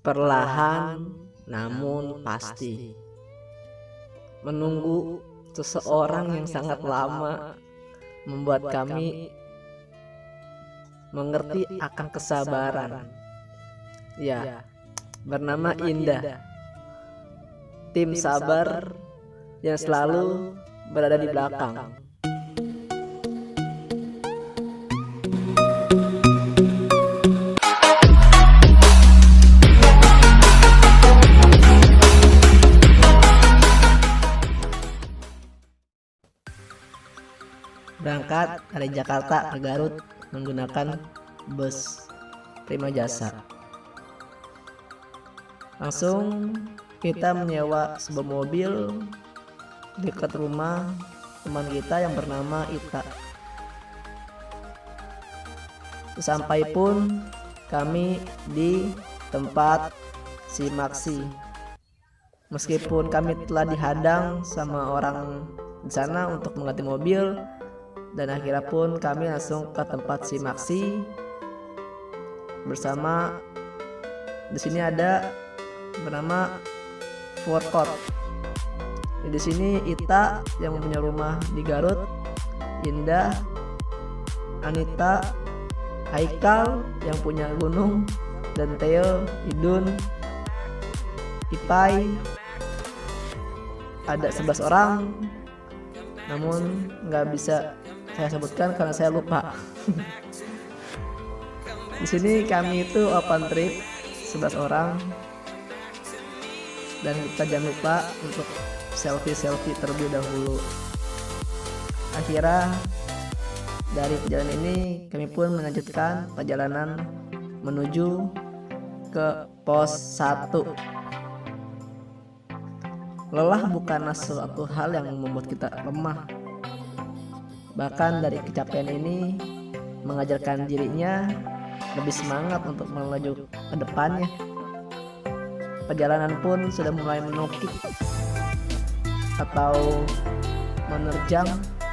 Perlahan namun pasti. Menunggu seseorang yang sangat lama membuat kami mengerti akan kesabaran. Ya, bernama Indah. Tim sabar yang selalu berada di belakang. Berangkat dari Jakarta ke Garut menggunakan bus Prima Jasa. Langsung kita menyewa sebuah mobil dekat rumah teman kita yang bernama Ita. Sesampai pun kami di tempat si Maksi. Meskipun kami telah dihadang sama orang di sana untuk mengganti mobil, dan akhirnya pun kami langsung ke tempat si Maksi bersama. Di sini ada bernama forecourt. Di sini Ita yang punya rumah di Garut, Indah, Anita, Haikal yang punya gunung, dan Theo, Idun, Ipai. Ada 11 orang, namun nggak bisa saya sebutkan karena saya lupa. Di sini kami itu open trip 11 orang, dan kita jangan lupa untuk selfie terlebih dahulu. Akhirnya dari perjalanan ini kami pun melanjutkan perjalanan menuju ke pos 1. Lelah bukanlah suatu hal yang membuat kita lemah. Bahkan dari kecapean ini mengajarkan dirinya lebih semangat untuk melaju ke depannya. Perjalanan pun sudah mulai menukik atau menerjang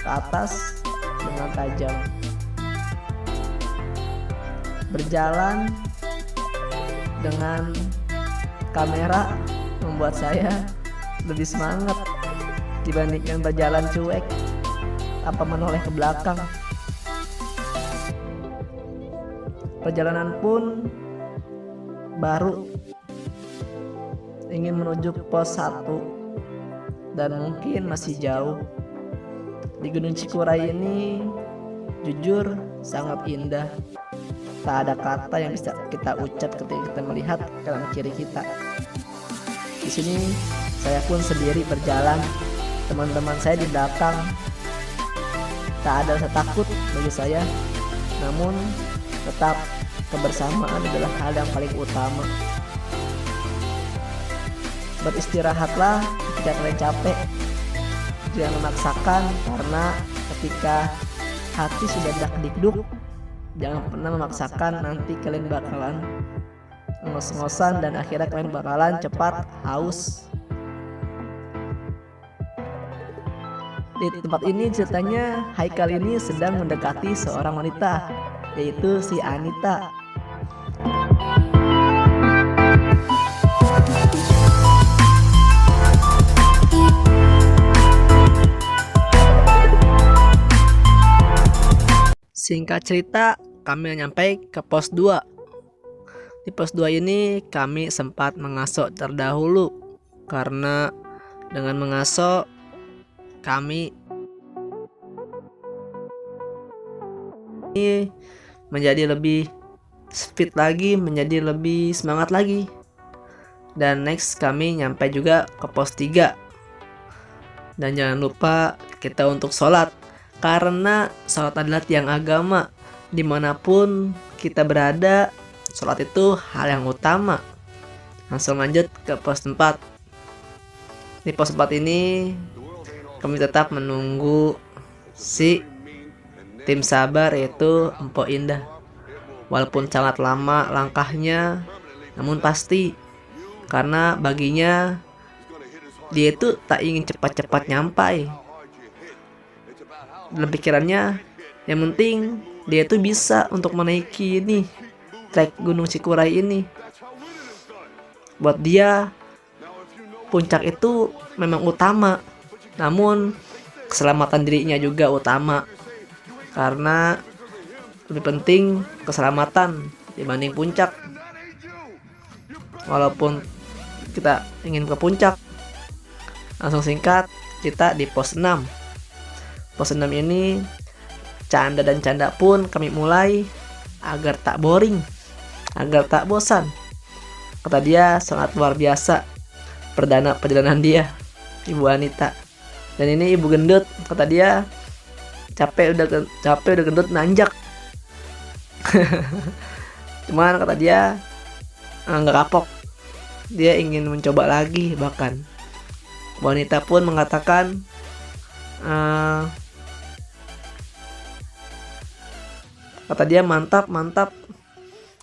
ke atas dengan tajam. Berjalan dengan kamera membuat saya lebih semangat dibandingkan berjalan cuek tanpa menoleh ke belakang. Perjalanan pun baru ingin menuju pos 1 dan mungkin masih jauh. Di Gunung Cikuray ini jujur sangat indah. Tak ada kata yang bisa kita ucap ketika kita melihat kanan kiri kita. Di sini saya pun sendiri berjalan, teman-teman saya di belakang. Tak ada rasa takut bagi saya, namun tetap kebersamaan adalah hal yang paling utama. Beristirahatlah ketika kalian capek, jangan memaksakan, karena ketika hati sudah dak-dikduk, jangan pernah memaksakan. Nanti kalian bakalan ngos-ngosan dan akhirnya kalian bakalan cepat haus. Di tempat ini ceritanya Haikal ini sedang mendekati seorang wanita, yaitu si Anita. Singkat cerita, kami nyampe ke pos 2. Di pos 2 ini kami sempat mengaso terdahulu, karena dengan mengaso kami ini menjadi lebih fit lagi, menjadi lebih semangat lagi. Dan next kami nyampe juga ke pos 3. Dan jangan lupa kita untuk sholat, karena sholat adalah tiang agama. Dimanapun kita berada, sholat itu hal yang utama. Langsung lanjut ke pos 4. Di pos 4 ini kami tetap menunggu si tim sabar, yaitu Empok Indah. Walaupun sangat lama langkahnya, namun pasti, karena baginya dia itu tak ingin cepat-cepat nyampai. Dalam pikirannya, yang penting dia itu bisa untuk menaiki ini trek Gunung Cikuray ini. Buat dia puncak itu memang utama, namun keselamatan dirinya juga utama, karena lebih penting keselamatan dibanding puncak. Walaupun kita ingin ke puncak, langsung singkat kita di pos 6. Pos 6 ini canda dan canda pun kami mulai agar tak boring, agar tak bosan. Kata dia sangat luar biasa perdana perjalanan dia, ibu wanita. Dan ini ibu gendut, kata dia capek udah gendut nanjak. Cuman kata dia nggak kapok, dia ingin mencoba lagi. Bahkan wanita pun mengatakan kata dia mantap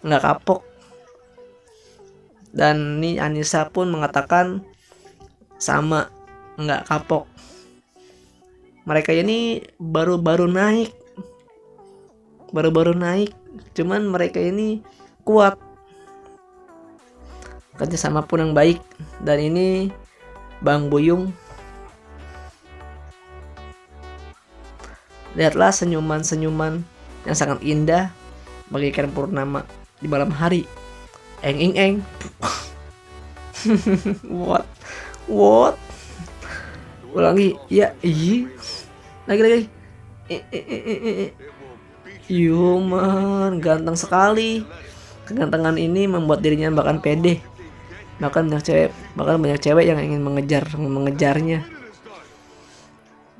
nggak kapok. Dan ini Anissa pun mengatakan sama, nggak kapok. Mereka ini baru-baru naik, cuman mereka ini kuat, kerjasama pun yang baik. Dan ini Bang Buyung, lihatlah senyuman yang sangat indah bagaikan purnama di malam hari. Eng. What? Ulangi. Ya, lagi. Yuman, ganteng sekali. Kegantengan ini membuat dirinya bahkan pede. Bahkan banyak cewek yang ingin mengejarnya.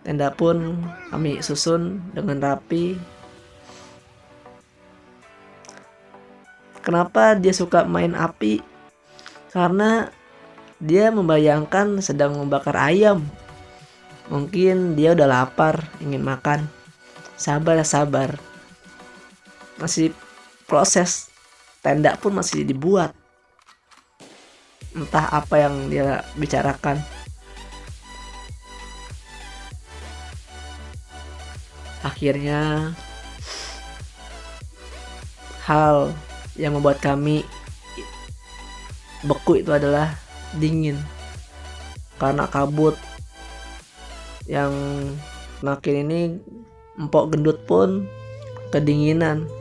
Tenda pun kami susun dengan rapi. Kenapa dia suka main api? Karena dia membayangkan sedang membakar ayam. Mungkin dia udah lapar, ingin makan. Sabar. Masih proses. Tenda pun masih dibuat. Entah apa yang dia bicarakan. Akhirnya hal yang membuat kami beku itu adalah dingin, karena kabut yang makin ini. Empok gendut pun kedinginan.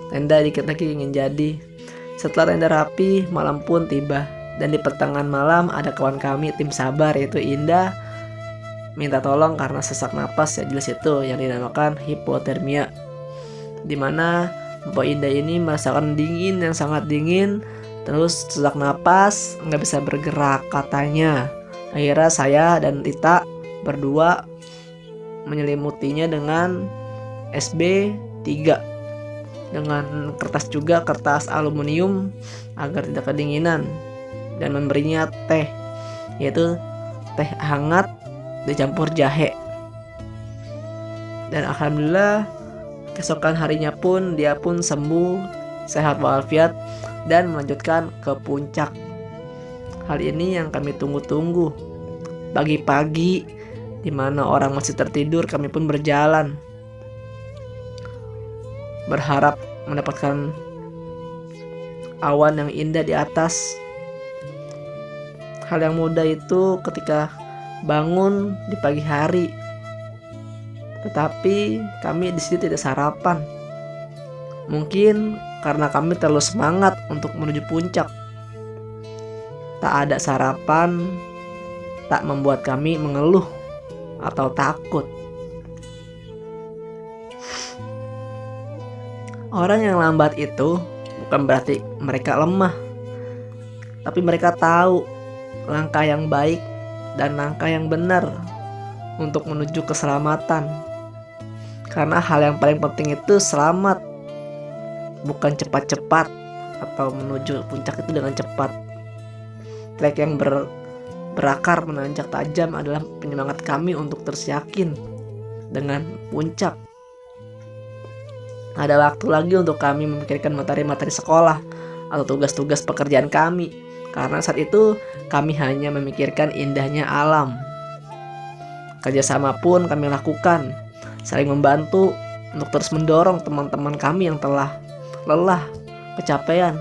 Tenda dikit lagi ingin jadi. Setelah tenda rapi, malam pun tiba. Dan di pertengahan malam ada kawan kami tim sabar, yaitu Indah, minta tolong karena sesak napas ya jelas itu yang dinamakan hipotermia, dimana Mpok Indah ini merasakan dingin yang sangat dingin, terus sesak napas, nggak bisa bergerak katanya. Akhirnya saya dan Tita berdua menyelimutinya dengan SB3 dengan kertas aluminium agar tidak kedinginan, dan memberinya teh, yaitu teh hangat dicampur jahe. Dan alhamdulillah keesokan harinya pun dia pun sembuh, sehat walafiat, dan melanjutkan ke puncak. Hal ini yang kami tunggu-tunggu. Pagi-pagi di mana orang masih tertidur, kami pun berjalan, berharap mendapatkan awan yang indah di atas. Hal yang mudah itu ketika bangun di pagi hari. Tetapi kami di sini tidak sarapan. Mungkin karena kami terlalu semangat untuk menuju puncak. Tak ada sarapan tak membuat kami mengeluh atau takut. Orang yang lambat itu bukan berarti mereka lemah, tapi mereka tahu langkah yang baik dan langkah yang benar untuk menuju keselamatan. Karena hal yang paling penting itu selamat, bukan cepat-cepat atau menuju puncak itu dengan cepat. Trek yang berakar menanjak tajam adalah penyemangat kami untuk terus yakin dengan puncak. Ada waktu lagi untuk kami memikirkan materi-materi sekolah atau tugas-tugas pekerjaan kami, karena saat itu kami hanya memikirkan indahnya alam. Kerjasama pun kami lakukan, saling membantu untuk terus mendorong teman-teman kami yang telah lelah, kecapean.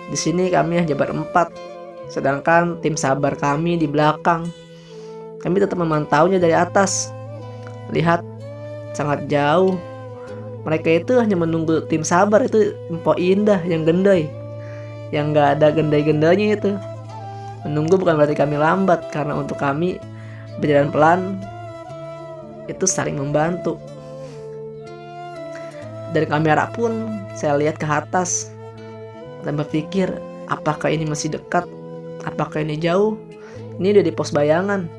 Di sini kami hanya berempat, sedangkan tim sabar kami di belakang. Kami tetap memantaunya dari atas. Lihat, sangat jauh. Mereka itu hanya menunggu tim sabar itu Empo Indah yang gendai, yang gak ada gendai-gendainya itu. Menunggu bukan berarti kami lambat, karena untuk kami berjalan pelan itu saling membantu. Dari kamera pun saya lihat ke atas dan berpikir, apakah ini masih dekat? Apakah ini jauh? Ini udah di pos bayangan.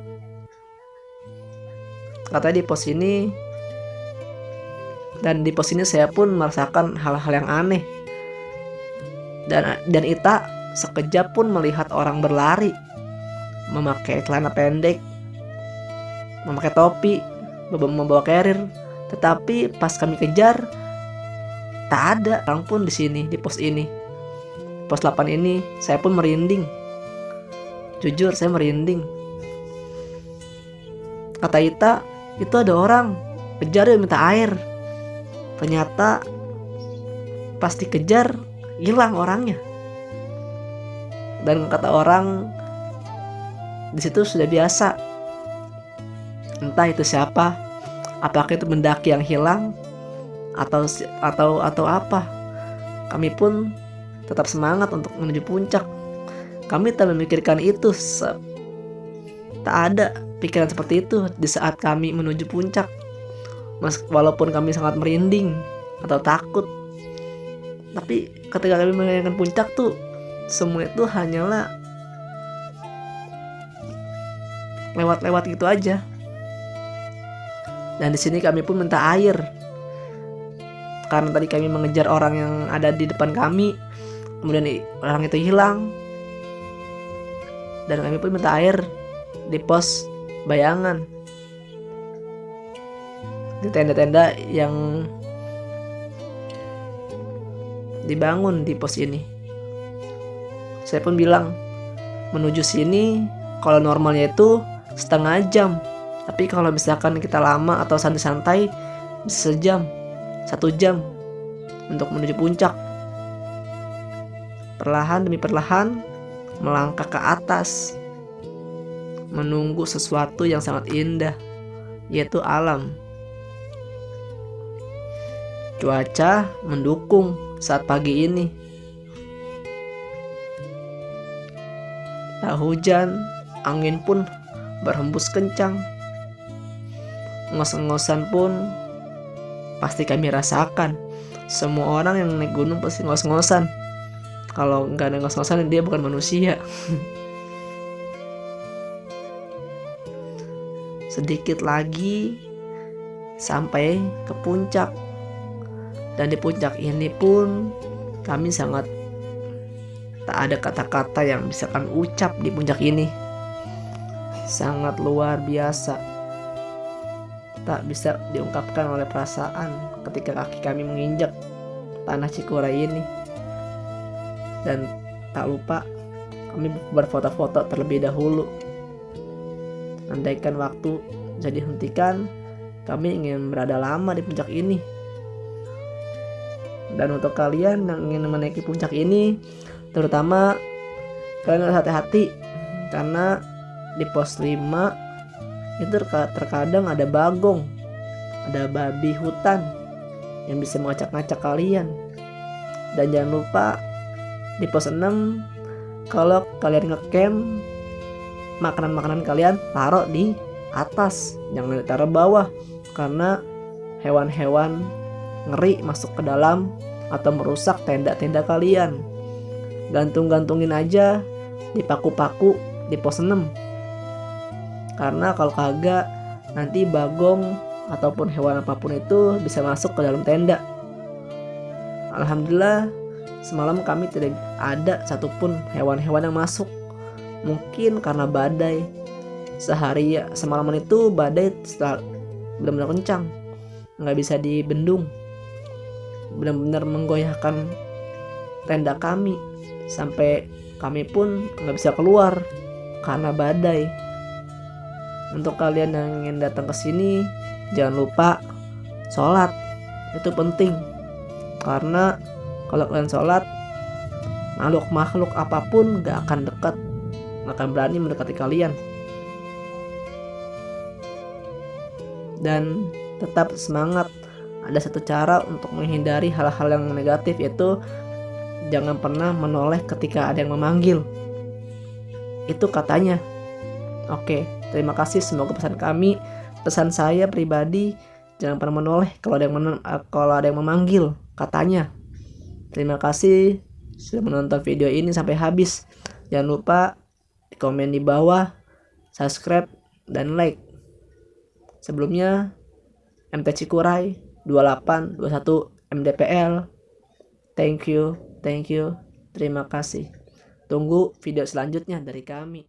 Katanya di pos ini. Dan di pos ini saya pun merasakan hal-hal yang aneh. Dan Ita sekejap pun melihat orang berlari, memakai celana pendek, memakai topi, membawa carrier. Tetapi pas kami kejar, tak ada orang pun di sini, di pos ini. Pos 8 ini saya pun merinding. Jujur saya merinding. Kata Ita, itu ada orang, kejar dia minta air. Ternyata pas dikejar hilang orangnya. Dan kata orang di situ sudah biasa. Entah itu siapa, apakah itu pendaki yang hilang atau apa. Kami pun tetap semangat untuk menuju puncak. Kami tak memikirkan itu. Tak ada pikiran seperti itu di saat kami menuju puncak. Walaupun kami sangat merinding atau takut, tapi ketika kami menginginkan puncak tuh, semua itu hanyalah lewat-lewat gitu aja. Dan di sini kami pun minta air, karena tadi kami mengejar orang yang ada di depan kami, kemudian orang itu hilang, dan kami pun minta air di pos bayangan, di tenda-tenda yang dibangun di pos ini. Saya pun bilang, menuju sini kalau normalnya itu setengah jam, tapi kalau misalkan kita lama atau santai-santai bisa sejam, 1 jam untuk menuju puncak. Perlahan demi perlahan melangkah ke atas, menunggu sesuatu yang sangat indah, yaitu alam. Cuaca mendukung saat pagi ini. Tak hujan, angin pun berhembus kencang. Ngos-ngosan pun pasti kami rasakan. Semua orang yang naik gunung pasti ngos-ngosan. Kalau nggak ada ngos-ngosan, dia bukan manusia. Sedikit lagi sampai ke puncak. Dan di puncak ini pun kami sangat tak ada kata-kata yang bisa kami ucap di puncak ini. Sangat luar biasa. Tak bisa diungkapkan oleh perasaan ketika kaki kami menginjak tanah Cikuray ini. Dan tak lupa kami berfoto-foto terlebih dahulu. Andaikan waktu bisa dihentikan, kami ingin berada lama di puncak ini. Dan untuk kalian yang ingin menaiki puncak ini, terutama kalian harus hati-hati, karena di pos 5 itu terkadang ada bagong, ada babi hutan yang bisa mengacak-ngacak kalian. Dan jangan lupa di pos 6, kalau kalian ngecamp, makanan-makanan kalian taruh di atas, jangan ditaruh bawah, karena hewan-hewan ngeri masuk ke dalam atau merusak tenda-tenda kalian. Gantung-gantungin aja di paku-paku di pos 6, karena kalau kagak nanti bagong ataupun hewan apapun itu bisa masuk ke dalam tenda. Alhamdulillah semalam kami tidak ada satupun hewan-hewan yang masuk. Mungkin karena badai. Semalaman itu badai benar-benar kencang, nggak bisa dibendung, benar-benar menggoyahkan tenda kami sampai kami pun nggak bisa keluar karena badai. Untuk kalian yang ingin datang ke sini, jangan lupa sholat, itu penting, karena kalau kalian sholat makhluk apapun gak akan dekat, gak akan berani mendekati kalian. Dan tetap semangat. Ada satu cara untuk menghindari hal-hal yang negatif, yaitu jangan pernah menoleh ketika ada yang memanggil. Itu katanya. Oke, terima kasih. Semoga pesan saya pribadi, jangan pernah menoleh kalau ada yang memanggil, katanya. Terima kasih sudah menonton video ini sampai habis. Jangan lupa komen di bawah, subscribe, dan like. Sebelumnya, MT Cikuray 2821 MDPL. Thank you. Terima kasih. Tunggu video selanjutnya dari kami.